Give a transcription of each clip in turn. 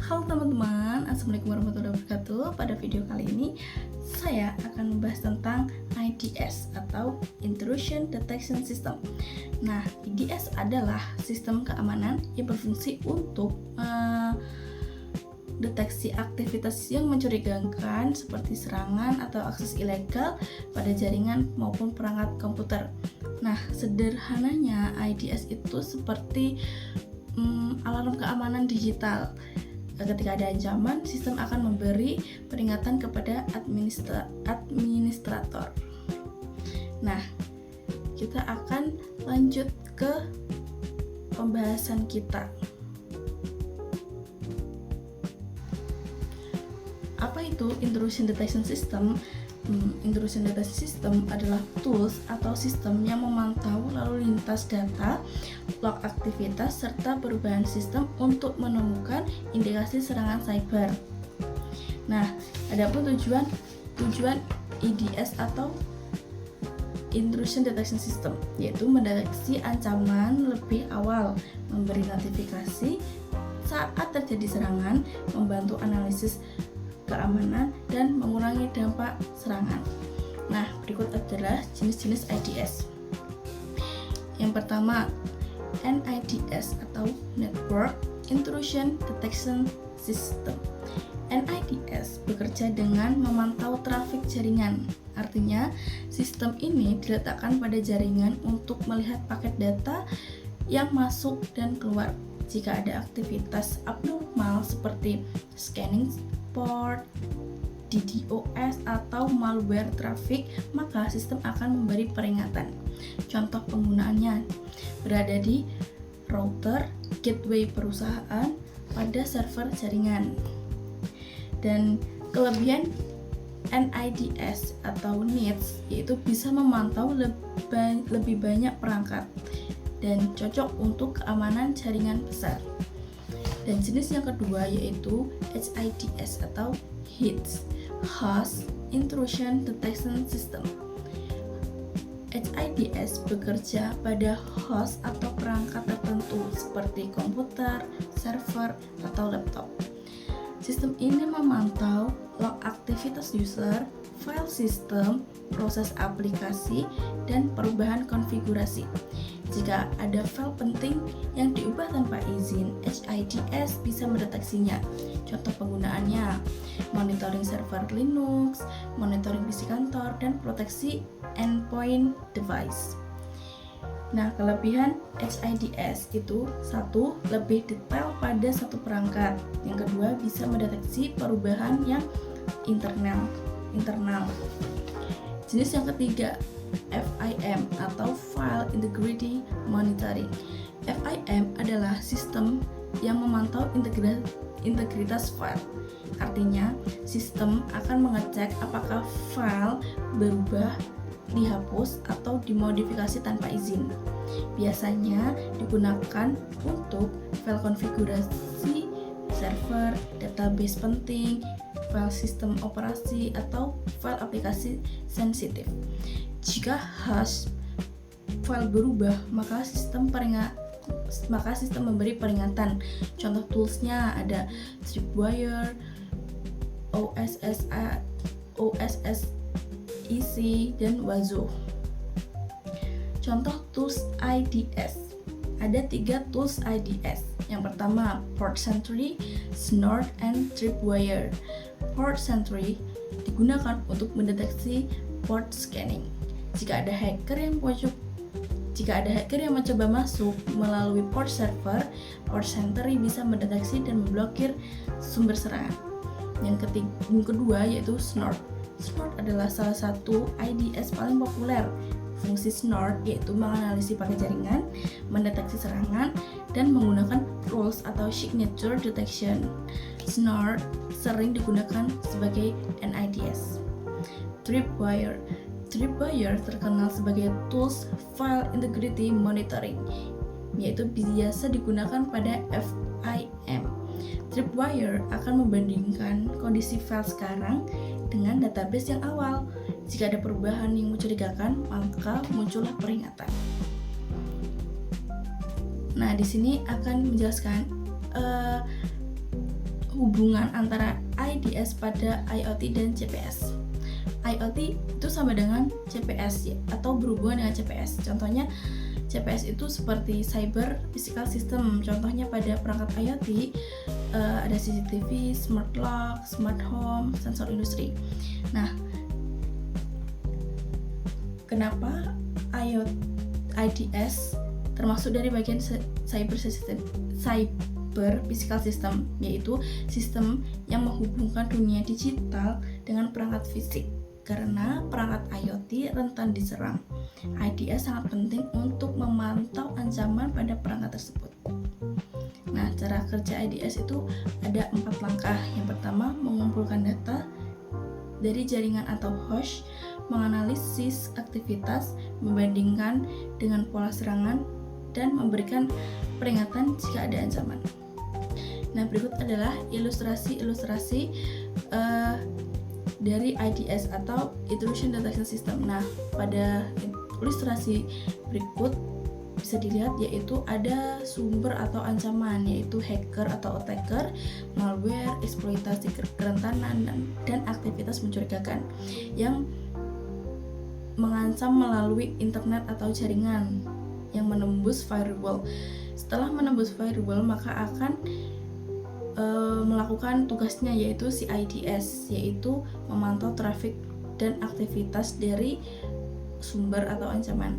Halo teman-teman, assalamualaikum warahmatullahi wabarakatuh. Pada video kali ini saya akan membahas tentang IDS atau Intrusion Detection System. Nah, IDS adalah sistem keamanan yang berfungsi untuk deteksi aktivitas yang mencurigakan seperti serangan atau akses ilegal pada jaringan maupun perangkat komputer. Nah, sederhananya IDS itu seperti alarm keamanan digital. Ketika ada ancaman, sistem akan memberi peringatan kepada administrator. Nah, kita akan lanjut ke pembahasan kita. Apa itu Intrusion Detection System? Intrusion Detection System adalah tools atau sistem yang memantau lalu lintas data, log aktivitas, serta perubahan sistem untuk menemukan indikasi serangan cyber. Nah, adapun tujuan IDS atau Intrusion Detection System yaitu mendeteksi ancaman lebih awal, memberi notifikasi saat terjadi serangan, membantu analisis keamanan, dan mengurangi dampak serangan. Nah, berikut adalah jenis-jenis IDS. Yang pertama, NIDS atau Network Intrusion Detection System. NIDS bekerja dengan memantau trafik jaringan. Artinya, sistem ini diletakkan pada jaringan untuk melihat paket data yang masuk dan keluar. Jika ada aktivitas abnormal seperti scanning port, DDoS, atau malware traffic, maka sistem akan memberi peringatan. Contoh penggunaannya berada di router, gateway perusahaan, pada server jaringan. Dan kelebihan NIDS atau NIDS yaitu bisa memantau lebih banyak perangkat dan cocok untuk keamanan jaringan besar. Dan jenis yang kedua yaitu HIDS atau HIDS, Host Intrusion Detection System. HIDS bekerja pada host atau perangkat tertentu seperti komputer, server, atau laptop. Sistem ini memantau log aktivitas user, file system, proses aplikasi, dan perubahan konfigurasi. Jika ada file penting yang diubah tanpa izin, HIDS bisa mendeteksinya. Contoh penggunaannya, monitoring server Linux, monitoring PC kantor, dan proteksi endpoint device. Nah, kelebihan HIDS itu satu, lebih detail pada satu perangkat. Yang kedua, bisa mendeteksi perubahan yang internal. Jenis yang ketiga, FIM atau File Integrity Monitoring. FIM adalah sistem yang memantau integritas file. Artinya, sistem akan mengecek apakah file berubah, dihapus, atau dimodifikasi tanpa izin. Biasanya digunakan untuk file konfigurasi server, database penting, file sistem operasi, atau file aplikasi sensitif. Jika hash file berubah, maka sistem memberi peringatan. Contoh toolsnya ada Tripwire, OSSEC, dan Wazo. Contoh tools IDS. Ada 3 tools IDS. Yang pertama, Port Sentry, Snort, and Tripwire. Port Sentry digunakan untuk mendeteksi port scanning. Jika ada hacker yang mencoba masuk melalui port server, Port Sentry bisa mendeteksi dan memblokir sumber serangan. Yang kedua yaitu Snort. Snort adalah salah satu IDS paling populer. Fungsi Snort yaitu menganalisis paket jaringan, mendeteksi serangan, dan menggunakan rules atau signature detection. Snort sering digunakan sebagai NIDS. Tripwire terkenal sebagai tools File Integrity Monitoring, yaitu biasa digunakan pada FIM. Tripwire akan membandingkan kondisi file sekarang dengan database yang awal. Jika ada perubahan yang mencurigakan, maka muncullah peringatan. Nah, di sini akan menjelaskan hubungan antara IDS pada IoT dan CPS. IoT itu sama dengan CPS ya, atau berhubungan dengan CPS. Contohnya CPS itu seperti cyber physical system. Contohnya pada perangkat IoT ada CCTV, smart lock, smart home, sensor industri. Nah, kenapa IDS termasuk dari bagian cyber physical system, yaitu sistem yang menghubungkan dunia digital dengan perangkat fisik. Karena perangkat IoT rentan diserang, IDS sangat penting untuk memantau ancaman pada perangkat tersebut. Nah, cara kerja IDS itu ada 4 langkah. Yang pertama, mengumpulkan data dari jaringan atau host, menganalisis aktivitas, membandingkan dengan pola serangan, dan memberikan peringatan jika ada ancaman. Nah, berikut adalah ilustrasi dari IDS atau Intrusion Detection System. Nah, pada ilustrasi berikut bisa dilihat yaitu ada sumber atau ancaman, yaitu hacker atau attacker, malware, eksploitasi kerentanan, dan aktivitas mencurigakan yang mengancam melalui internet atau jaringan yang menembus firewall. Setelah menembus firewall, maka akan melakukan tugasnya, yaitu si IDS, yaitu memantau trafik dan aktivitas dari sumber atau ancaman.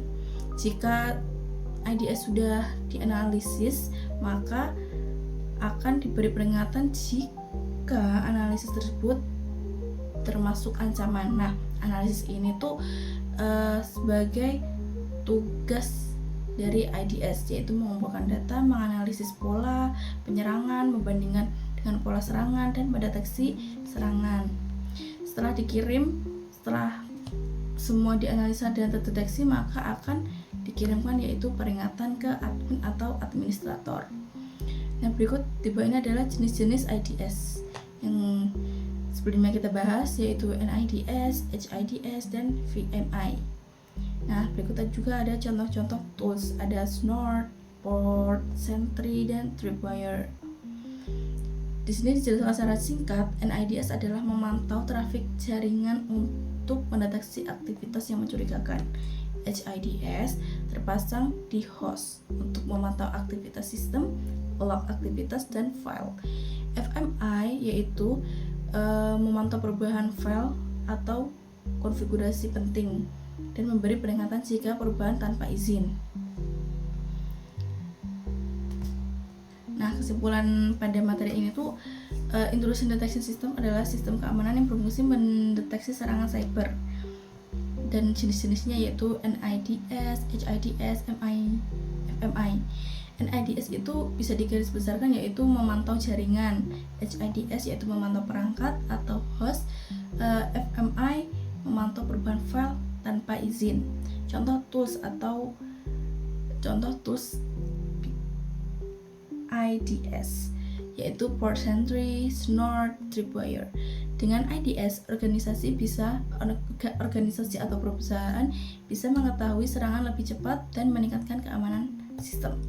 Jika IDS sudah dianalisis, maka akan diberi peringatan jika analisis tersebut termasuk ancaman. Nah, analisis ini tuh sebagai tugas dari IDS, yaitu mengumpulkan data, menganalisis pola penyerangan, membandingkan dengan pola serangan, dan mendeteksi serangan. Setelah semua dianalisa dan terdeteksi, maka akan dikirimkan yaitu peringatan ke admin atau administrator. Nah, berikut tipe ini adalah jenis-jenis IDS yang sebelumnya kita bahas, yaitu NIDS, HIDS, dan VMI. Nah, berikutnya juga ada contoh-contoh tools, ada Snort, Port, Sentry, dan Tripwire. Di sini dijelaskan secara singkat, NIDS adalah memantau trafik jaringan untuk mendeteksi aktivitas yang mencurigakan. HIDS terpasang di host untuk memantau aktivitas sistem, log aktivitas, dan file. FMI yaitu memantau perubahan file atau konfigurasi penting dan memberi peringatan jika perubahan tanpa izin. Nah, kesimpulan pada materi ini tuh Intrusion Detection System adalah sistem keamanan yang berfungsi mendeteksi serangan cyber, dan jenis-jenisnya yaitu NIDS, HIDS, FMI. NIDS itu bisa digarisbesarkan yaitu memantau jaringan, HIDS yaitu memantau perangkat atau host, FMI memantau perubahan file tanpa izin. Contoh tools IDS yaitu Port Sentry, Snort, Tripwire. Dengan IDS, organisasi atau perusahaan bisa mengetahui serangan lebih cepat dan meningkatkan keamanan sistem.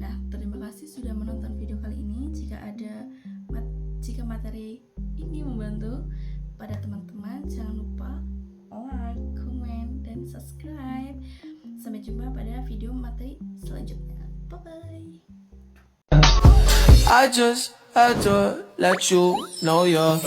Nah, terima kasih sudah menonton video kali ini. Jika materi ini membantu pada teman-teman, jangan lupa like, comment, dan subscribe. Sampai jumpa pada video materi selanjutnya. Bye-bye. I just had to let you know you're